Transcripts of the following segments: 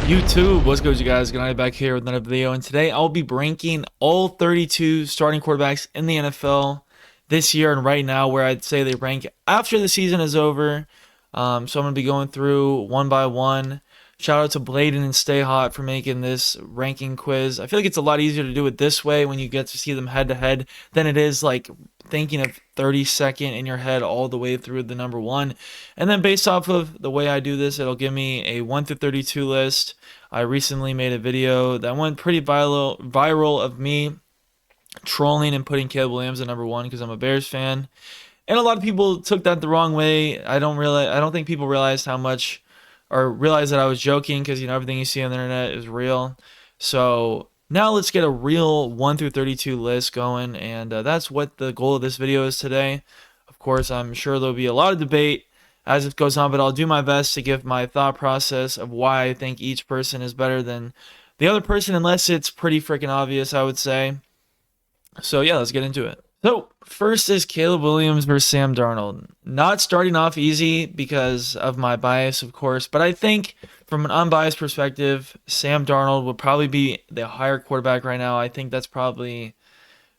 YouTube, what's good, you guys? Gonna back here with another video, and today I'll be ranking all 32 starting quarterbacks in the NFL this year and right now, where I'd say they rank after the season is over. So I'm gonna be going through one by one. Shout out to Bladen and Stay Hot for making this ranking quiz. I feel like it's a lot easier to do it this way when you get to see them head to head than it is like thinking of 32nd in your head all the way through the number one. And then based off of the way I do this, it'll give me a 1 through 32 list. I recently made a video that went pretty viral of me trolling and putting Caleb Williams at number one because I'm a Bears fan. And a lot of people took that the wrong way. I don't think people realized how much or realized that I was joking because everything you see on the internet is real. So now let's get a real 1 through 32 list going, and that's what the goal of this video is today. Of course, I'm sure there'll be a lot of debate as it goes on, but I'll do my best to give my thought process of why I think each person is better than the other person, unless it's pretty freaking obvious, I would say. So yeah, let's get into it. So first is Caleb Williams versus Sam Darnold. Not starting off easy because of my bias, of course, but I think from an unbiased perspective, Sam Darnold would probably be the higher quarterback right now. I think that's probably,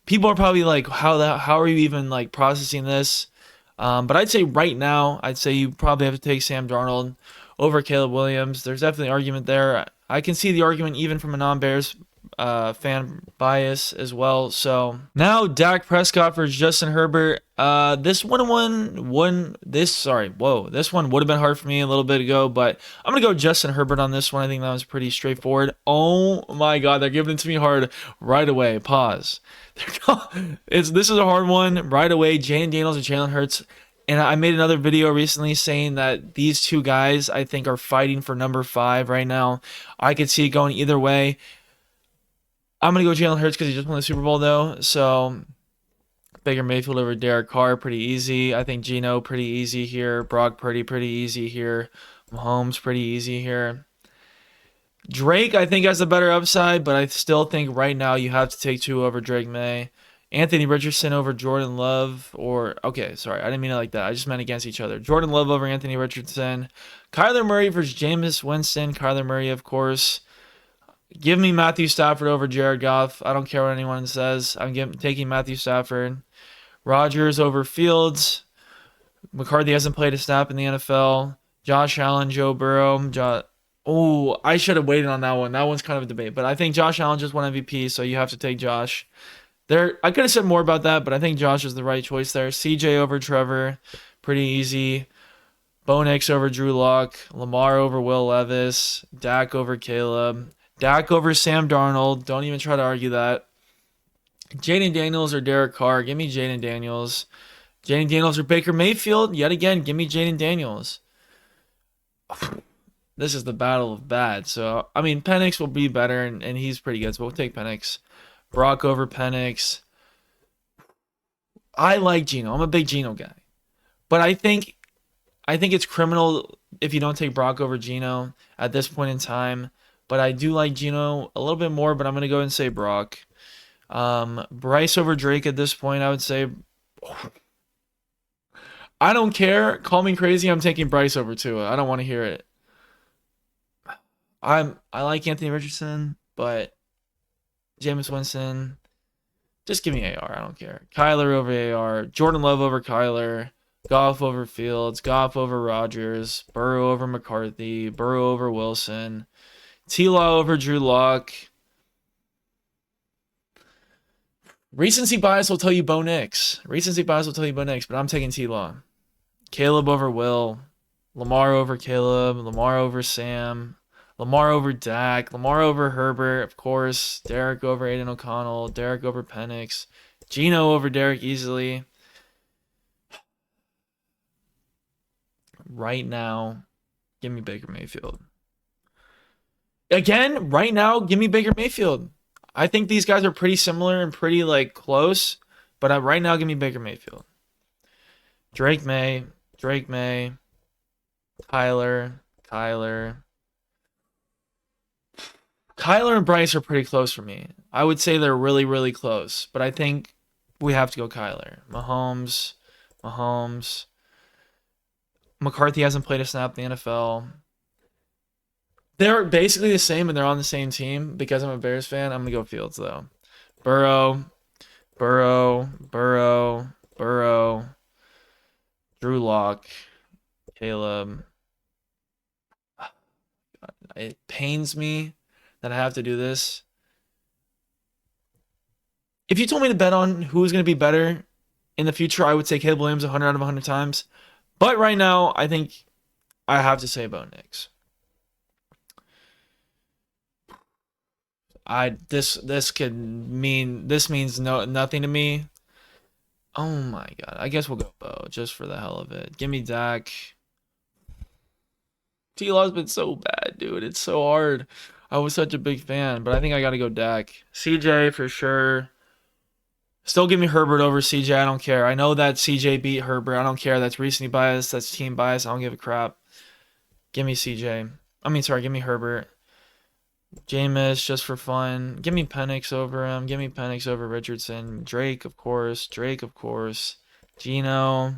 people are probably like, how are you even like processing this? But I'd say right now, I'd say you probably have to take Sam Darnold over Caleb Williams. There's definitely an argument there. I can see the argument even from a non-Bears fan bias as well. So now Dak Prescott versus Justin Herbert. This one would have been hard for me a little bit ago, but I'm gonna go Justin Herbert on this one. I think that was pretty straightforward. Oh my God, they're giving it to me hard right away. Pause. This is a hard one right away. Jayden Daniels and Jalen Hurts. And I made another video recently saying that these two guys I think are fighting for number 5 right now. I could see it going either way. I'm going to go Jalen Hurts because he just won the Super Bowl, though. So Baker Mayfield over Derek Carr, pretty easy. I think Geno, pretty easy here. Brock Purdy, pretty easy here. Mahomes, pretty easy here. Drake, I think, has a better upside, but I still think right now you have to take two over Drake May. Anthony Richardson over Jordan Love, okay, sorry, I didn't mean it like that. I just meant against each other. Jordan Love over Anthony Richardson. Kyler Murray versus Jameis Winston. Kyler Murray, of course. Give me Matthew Stafford over Jared Goff. I don't care what anyone says. I'm taking Matthew Stafford. Rodgers over Fields. McCarthy hasn't played a snap in the NFL. Josh Allen, Joe Burrow. I should have waited on that one. That one's kind of a debate. But I think Josh Allen just won MVP, so you have to take Josh. I could have said more about that, but I think Josh is the right choice there. CJ over Trevor. Pretty easy. Bo Nix over Drew Lock. Lamar over Will Levis. Dak over Caleb. Dak over Sam Darnold. Don't even try to argue that. Jayden Daniels or Derek Carr. Give me Jayden Daniels. Jayden Daniels or Baker Mayfield. Yet again, give me Jayden Daniels. This is the battle of bad. So, I mean, Penix will be better, and he's pretty good, so we'll take Penix. Brock over Penix. I like Geno. I'm a big Geno guy. But I think it's criminal if you don't take Brock over Geno at this point in time. But I do like Geno a little bit more, but I'm going to go and say Brock. Bryce over Drake at this point, I would say. I don't care. Call me crazy. I'm taking Bryce over Tua. I don't want to hear it. I like Anthony Richardson, but Jameis Winston, just give me AR. I don't care. Kyler over AR. Jordan Love over Kyler. Goff over Fields. Goff over Rodgers. Burrow over McCarthy. Burrow over Wilson. T-Law over Drew Lock. Recency bias will tell you Bo Nix. But I'm taking T-Law. Caleb over Will. Lamar over Caleb. Lamar over Sam. Lamar over Dak. Lamar over Herbert, of course. Derek over Aiden O'Connell. Derek over Penix. Geno over Derek easily. Right now, give me Baker Mayfield. Again, right now, give me Baker Mayfield. I think these guys are pretty similar and pretty close, but right now, give me Baker Mayfield. Drake May. Kyler. Kyler and Bryce are pretty close for me. I would say they're really, really close, but I think we have to go Kyler. Mahomes. McCarthy hasn't played a snap in the NFL. They're basically the same and they're on the same team. Because I'm a Bears fan, I'm gonna go Fields though. Burrow, Burrow, Drew Lock, Caleb. It pains me that I have to do this. If you told me to bet on who's going to be better in the future, I would say Caleb Williams 100 out of 100 times. But right now, I think I have to say Bo Nix. This means nothing to me. Oh my god. I guess we'll go Bo just for the hell of it. Give me Dak. T-Law's been so bad, dude. It's so hard. I was such a big fan, but I think I got to go Dak. CJ for sure. Still give me Herbert over CJ. I don't care. I know that CJ beat Herbert. I don't care. That's recency bias. That's team bias. I don't give a crap. Give me CJ. Give me Herbert. Jameis just for fun. Give me Penix over him. Give me Penix over Richardson. Drake, of course. Gino.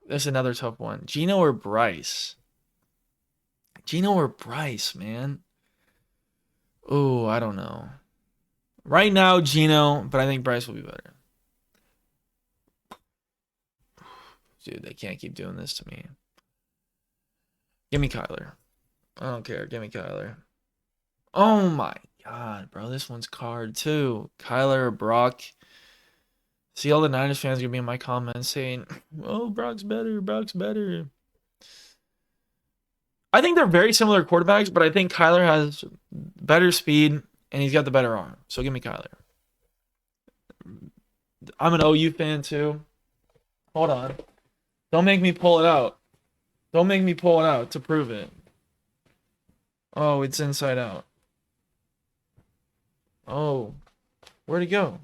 That's another tough one. Gino or Bryce? Man. Oh, I don't know. Right now, Gino, but I think Bryce will be better. Dude, they can't keep doing this to me. Give me Kyler. I don't care. Give me Kyler. Oh my god, bro. This one's card too. Kyler or Brock. See, all the Niners fans are going to be in my comments saying, oh, Brock's better. I think they're very similar quarterbacks, but I think Kyler has better speed and he's got the better arm. So give me Kyler. I'm an OU fan too. Hold on. Don't make me pull it out. To prove it. Oh, it's inside out. Oh, where'd it go?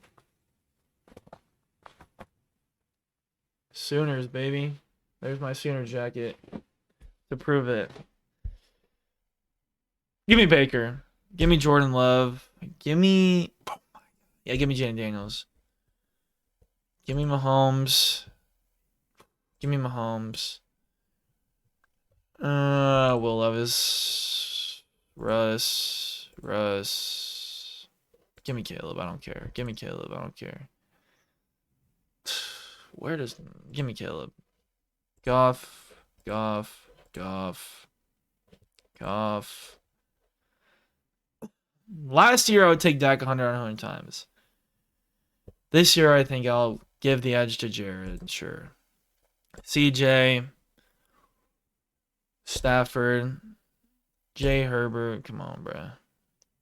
Sooners, baby. There's my Sooner jacket to prove it. Give me Baker. Give me Jordan Love. Give me Jalen Daniels. Give me Mahomes. Will Levis. Russ. Give me Caleb. I don't care. Give me Caleb. Goff. Last year I would take Dak 100 times. This year I think I'll give the edge to Jared. Sure. CJ. Stafford. Jay Herbert. Come on, bro.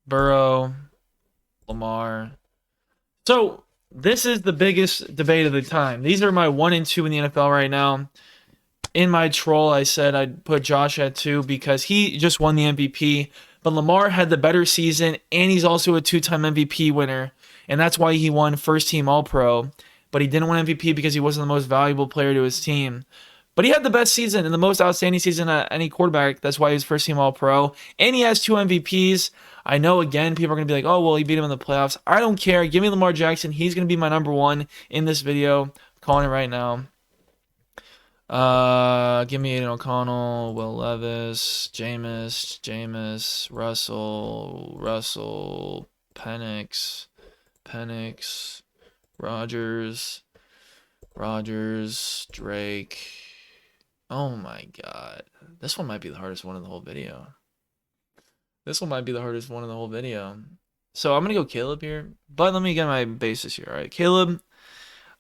Burrow. Lamar. So this is the biggest debate of the time. These are my 1 and 2 in the NFL right now. In my troll, I said I'd put Josh at 2 because he just won the MVP. But Lamar had the better season, and he's also a 2-time MVP winner. And that's why he won first team All-Pro. But he didn't win MVP because he wasn't the most valuable player to his team. But he had the best season and the most outstanding season at any quarterback. That's why he was first team All-Pro. And he has 2 MVPs. I know, again, people are going to be like, oh, well, he beat him in the playoffs. I don't care. Give me Lamar Jackson. He's going to be my number 1 in this video. I'm calling it right now. Give me Aiden O'Connell, Will Levis, Jameis, Russell, Penix, Rodgers, Drake. Oh my god. This one might be the hardest one in the whole video. So I'm going to go Caleb here. But let me get my basis here. All right, Caleb.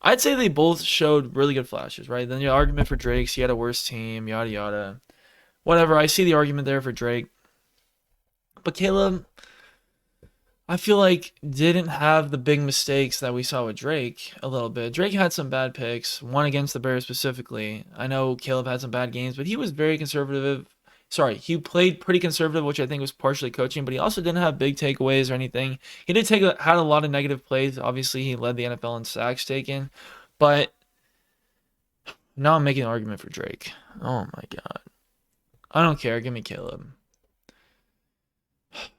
I'd say they both showed really good flashes, right? Then the argument for Drake's, he had a worse team, yada, yada. Whatever, I see the argument there for Drake. But Caleb, I feel like didn't have the big mistakes that we saw with Drake a little bit. Drake had some bad picks, one against the Bears specifically. I know Caleb had some bad games, but he was very conservative. He played pretty conservative, which I think was partially coaching, but he also didn't have big takeaways or anything. He had a lot of negative plays. Obviously, he led the NFL in sacks taken, but now I'm making an argument for Drake. Oh my god. I don't care. Give me Caleb.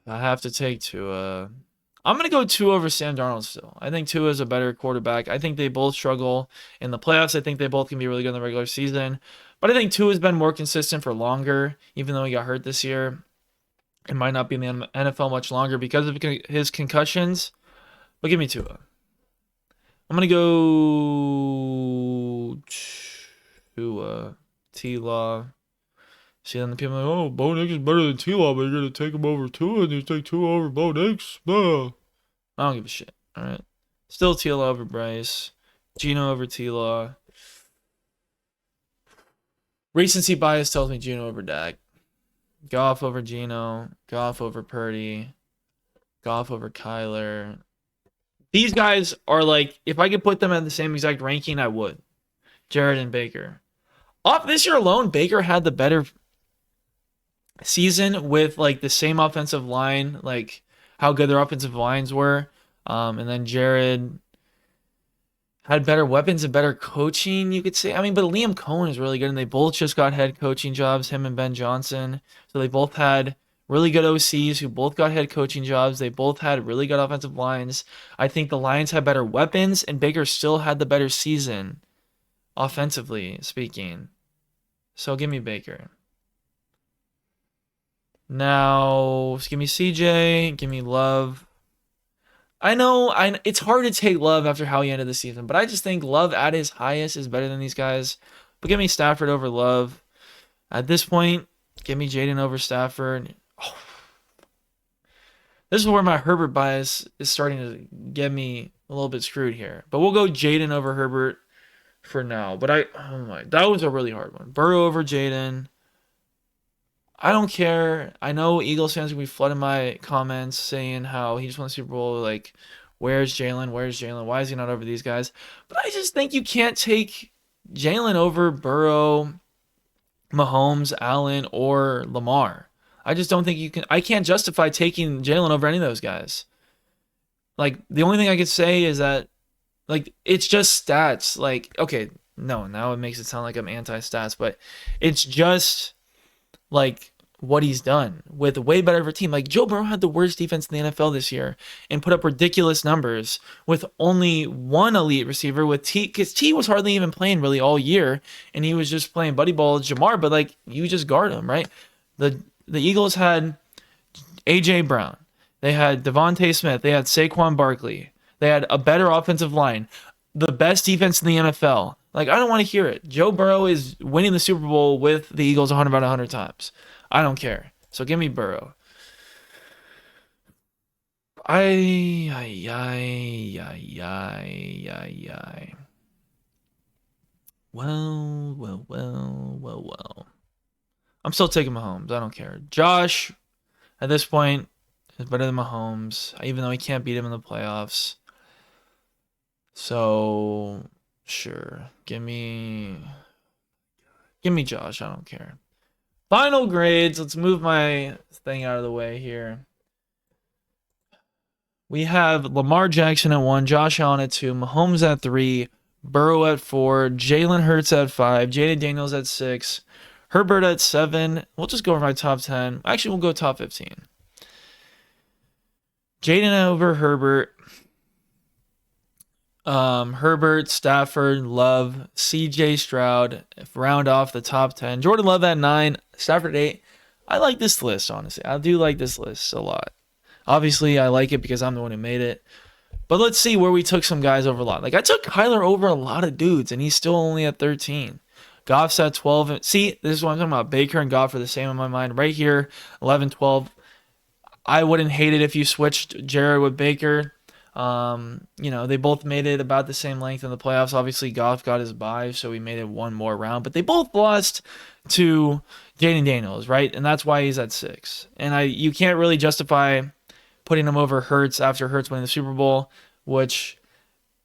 I have to take Tua. I'm going to go Tua over Sam Darnold still. I think Tua is a better quarterback. I think they both struggle in the playoffs. I think they both can be really good in the regular season. But I think Tua has been more consistent for longer, even though he got hurt this year. It might not be in the NFL much longer because of his concussions. But give me Tua. I'm going to go Tua. T-Law. See, then the people are like, oh, Bo Nix is better than T-Law, but you're going to take him over Tua, and you take Tua over Bo Nix? Blah. I don't give a shit. All right. Still T-Law over Bryce. Geno over T-Law. Recency bias tells me Geno over Dak. Goff over Geno. Goff over Purdy. Goff over Kyler. These guys are like, if I could put them at the same exact ranking, I would. Jared and Baker. Off this year alone, Baker had the better season with like the same offensive line, like how good their offensive lines were. And then Jared had better weapons and better coaching, you could say. I mean, but Liam Cohen is really good, and they both just got head coaching jobs, him and Ben Johnson. So they both had really good OCs who both got head coaching jobs. They both had really good offensive lines. I think the Lions had better weapons, and Baker still had the better season, offensively speaking. So give me Baker. Now, give me CJ, give me Love. I know it's hard to take Love after how he ended the season, but I just think Love at his highest is better than these guys. But give me Stafford over Love. At this point, give me Jaden over Stafford. Oh. This is where my Herbert bias is starting to get me a little bit screwed here. But we'll go Jaden over Herbert for now. But that was a really hard one. Burrow over Jaden. I don't care. I know Eagles fans are going to be flooding my comments saying how he just won the Super Bowl. Like, where's Jalen? Where's Jalen? Why is he not over these guys? But I just think you can't take Jalen over Burrow, Mahomes, Allen, or Lamar. I just don't think you can. I can't justify taking Jalen over any of those guys. Like, the only thing I could say is that, like, it's just stats. Like, okay, no, now it makes it sound like I'm anti-stats, but it's just like what he's done with a way better of a team. Like Joe Burrow had the worst defense in the NFL this year and put up ridiculous numbers with only one elite receiver with T, because T was hardly even playing really all year, and he was just playing buddy ball with Jamar, but like you just guard him, right? The Eagles had AJ Brown, they had Devontae Smith, they had Saquon Barkley, they had a better offensive line, the best defense in the NFL. Like, I don't want to hear it. Joe Burrow is winning the Super Bowl with the Eagles 100 times. I don't care. So give me Burrow. Well. I'm still taking Mahomes. I don't care. Josh, at this point, is better than Mahomes, even though he can't beat him in the playoffs. So, sure. Give me Josh. I don't care. Final grades. Let's move my thing out of the way here. We have Lamar Jackson at 1, Josh Allen at 2, Mahomes at 3, Burrow at 4, Jalen Hurts at 5, Jaden Daniels at 6, Herbert at 7. We'll just go over my top 10. Actually, we'll go top 15. Jaden over Herbert. Herbert, Stafford, Love, CJ Stroud, round off the top 10. Jordan Love at 9, Stafford 8. I like this list, honestly. I do like this list a lot. Obviously, I like it because I'm the one who made it. But let's see where we took some guys over a lot. Like, I took Kyler over a lot of dudes, and he's still only at 13. Goff's at 12. See, this is what I'm talking about. Baker and Goff are the same in my mind. Right here, 11, 12. I wouldn't hate it if you switched Jared with Baker. They both made it about the same length in the playoffs. Obviously, Goff got his bye, so he made it one more round. But they both lost to Jaden Daniels, right? And that's why he's at 6. And you can't really justify putting him over Hurts after Hurts winning the Super Bowl, which,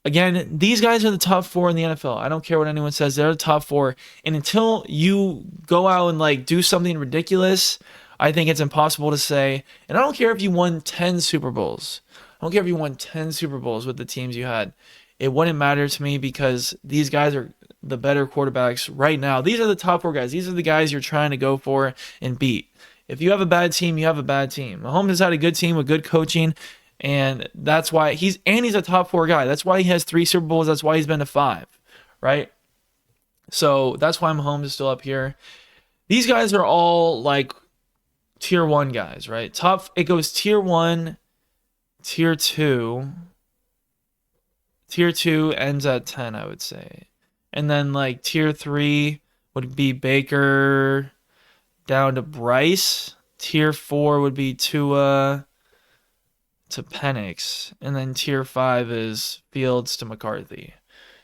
again, these guys are the top 4 in the NFL. I don't care what anyone says. They're the top 4. And until you go out and, like, do something ridiculous, I think it's impossible to say. And I don't care if you won 10 Super Bowls. I don't care if you won 10 Super Bowls with the teams you had. It wouldn't matter to me because these guys are the better quarterbacks right now. These are the top 4 guys. These are the guys you're trying to go for and beat. If you have a bad team, you have a bad team. Mahomes has had a good team with good coaching. And that's why he's a top 4 guy. That's why he has 3 Super Bowls. That's why he's been to 5, right? So that's why Mahomes is still up here. These guys are all like tier 1 guys, right? It goes tier 1, tier 2. Tier 2 ends at 10, I would say. And then like tier 3 would be Baker down to Bryce. Tier 4 would be Tua to Penix, and then tier 5 is Fields to McCarthy.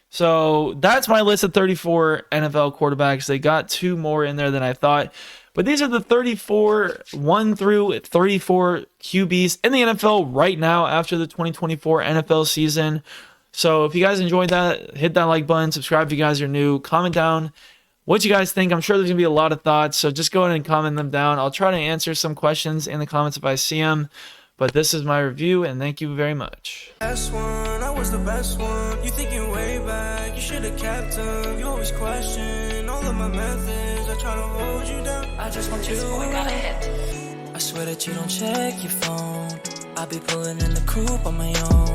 So that's my list of 34 NFL quarterbacks. They got 2 more in there than I thought, but these are the 34 1 through 34 QBs in the NFL right now after the 2024 NFL season. So if you guys enjoyed that, hit that like button, subscribe if you guys are new, comment down what you guys think. I'm sure there's gonna be a lot of thoughts, so just go ahead and comment them down. I'll try to answer some questions in the comments if I see them. But this is my review, and thank you very much. Best one, I was the best one. You thinking way back, you should have kept them. You always question all of my methods. I try to hold you down. I just want you around. I swear that you don't check your phone. I be pulling in the coupe on my own.